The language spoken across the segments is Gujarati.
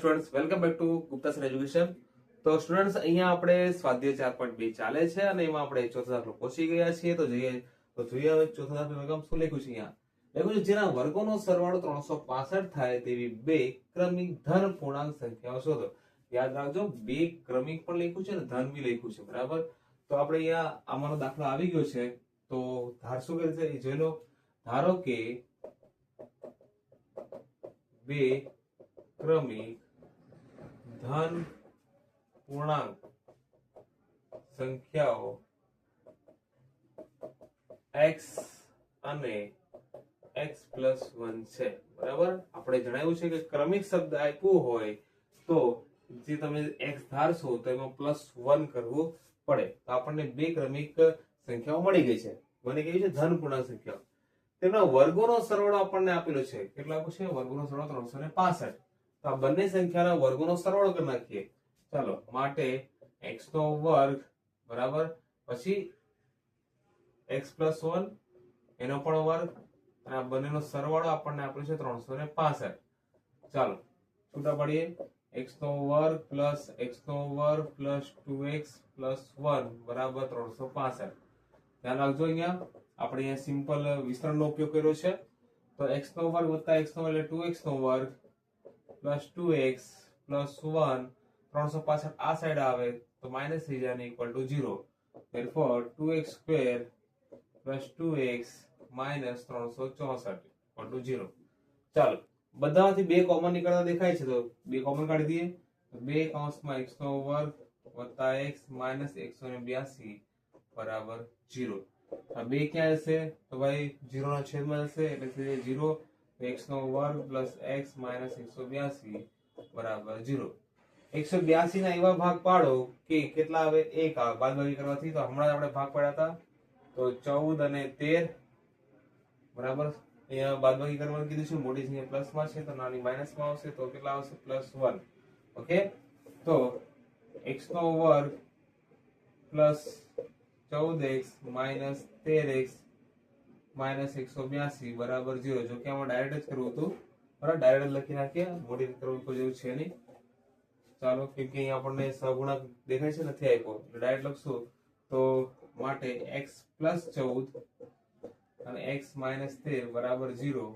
Students, welcome back to Gupta sir education. તો સ્ટુડન્ટ્સ, અહીંયા આપણે સ્વાધ્યાય 4.2 ચાલે છે અને એમાં આપણે ચોથો દાખલો પહોંચી ગયા છીએ. તો જોઈએ હવે ચોથો દાખલો શું લખ્યું છે. અહીંયા લખ્યું છે જેના વર્ગોનો સરવાળો 365 થાય તેવી બે ક્રમિક ધન પૂર્ણાંક સંખ્યાઓ શોધો. યાદ રાખજો, બે ક્રમિક પણ લખ્યું છે અને ધન બી લખ્યું છે, બરાબર. તો આપણે અહીંયા આમાંનો દાખલો આવી ગયો છે. તો ધાર શું કરે છે એ જોઈ લો. ધારો કે બે ક્રમિક ધન પૂર્ણાંક સંખ્યાઓ x અને x + 1 છે, બરાબર. આપણે જણાવ્યું છે કે ક્રમિક શબ્દ આપ્યો હોય તો જે તમે x ધારશો તો એમાં +1 કરવું પડે. તો આપણને બે ક્રમિક સંખ્યાઓ મળી ગઈ છે. મને કેવી છે? ધન પૂર્ણાંક સંખ્યાઓ. તેમના વર્ગોનો સરવાળો આપણને આપેલો છે. કેટલા છે? વર્ગોનો સરવાળો 365. તો આ બંને સંખ્યાના વર્ગોનો સરવાળો કરી નાખીએ. ચાલો, માટે x નો વર્ગ બરાબર, પછી x + 1 એનો પણ વર્ગ, અને આ બંનેનો સરવાળો આપણને આપ્યો છે 365. ચાલો છૂટા પાડીએ. x નો વર્ગ પ્લસ x નો વર્ગ પ્લસ 2x + 1 બરાબર 365. ધ્યાન રાખજો, અહીંયા આપણે અહીંયા સિમ્પલ વિસ્તરણનો ઉપયોગ કર્યો છે. તો x નો વર્ગ વત્તા x નો વર્ગ એટલે 2x નો વર્ગ પ્લસ 2x + 1, 365 આ સાઈડ આવે તો માઈનસ થઈ જાય ને equal to 0. therefore 2x² + 2x - 364 = 0. ચાલો, બધામાંથી બે કોમન નીકળતા દેખાય છે તો બે કોમન કાઢી દઈએ. તો 2 કૌંસમાં x નો વર્ગ વત્તા x - 182 બરાબર 0. આ બે ક્યાં હશે? તો ભાઈ 0 ના છેદમાં હશે એટલે થઈ જાય 0. x નો વર્ગ પ્લસ x - 182 બરાબર 0. 182 ના એવા ભાગ પાડો કે કેટલા આવે? 1 આવે બાદબાકી કરવાથી. તો હમણાં આપણે ભાગ પાડ્યા હતા તો 14 અને 13 બરાબર. અહીંયા બાદબાકી કરવાનું કીધું છે, મોટી સંખ્યા પ્લસમાં છે તો નાની માઈનસમાં આવશે. તો કેટલા આવશે? +1. ઓકે, તો x નો વર્ગ પ્લસ 14x - 13x - 182 બરાબર 0. જો કે આમાં ડાયરેક્ટ જ કરવું હતું, બરાબર. ડાયરેક્ટ લખી નાખીએ, મોટી કરવું કોઈ જેવું છે નહીં. ચાલો, કેમ કે અહીંયા આપણને સહગુણક દેખાય છે, નથી આપ્યો એટલે ડાયરેક્ટ લખશું. તો માટે x + 14 અને x - 13 બરાબર 0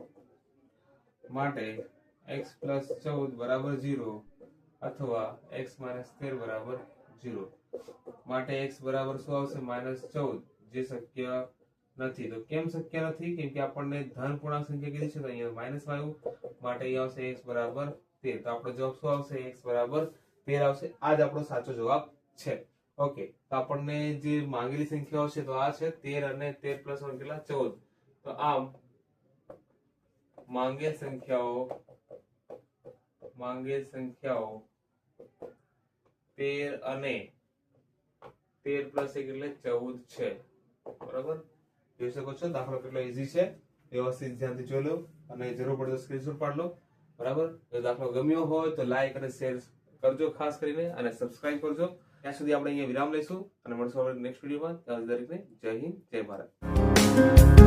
માટે x + 14 બરાબર 0 અથવા x - 13 બરાબર 0. માટે x બરાબર શું આવશે? -14, જે શક્ય નથી. તો કેમ શક્ય નથી? કેમ કે આપણને ધન પૂર્ણાંક સંખ્યા કીધી છે તો અહીંયા માઈનસમાં આવ્યું. માટે અહીંયા આવશે x બરાબર 13. તો આપણો જવાબ શું આવશે? x બરાબર 13 આવશે. આ જ આપણો સાચો જવાબ છે. ઓકે, તો આપણને જે માંગેલી સંખ્યાઓ છે તો આ છે 13 અને 13 + 1 કેટલા? 14. તો આમ માંગેલ સંખ્યાઓ 13 અને 13 + 1 એટલે 14 છે, બરાબર. જોઈ શકો છો દાખલો કેટલો ઈઝી છે. વ્યવસ્થિત ધ્યાનથી જોઈ લો અને જરૂર પડે તો સ્ક્રીનશોટ પાડ લો, બરાબર. જો દાખલો ગમ્યો હોય તો લાઈક અને શેર કરજો ખાસ કરીને, અને સબસ્ક્રાઇબ કરજો. ત્યાં સુધી આપણે અહીંયા વિરામ લઈશું અને મળશું આપણે નેક્સ્ટ વિડીયોમાં. ત્યાં સુધી દરેકને જય હિન્દ, જય ભારત.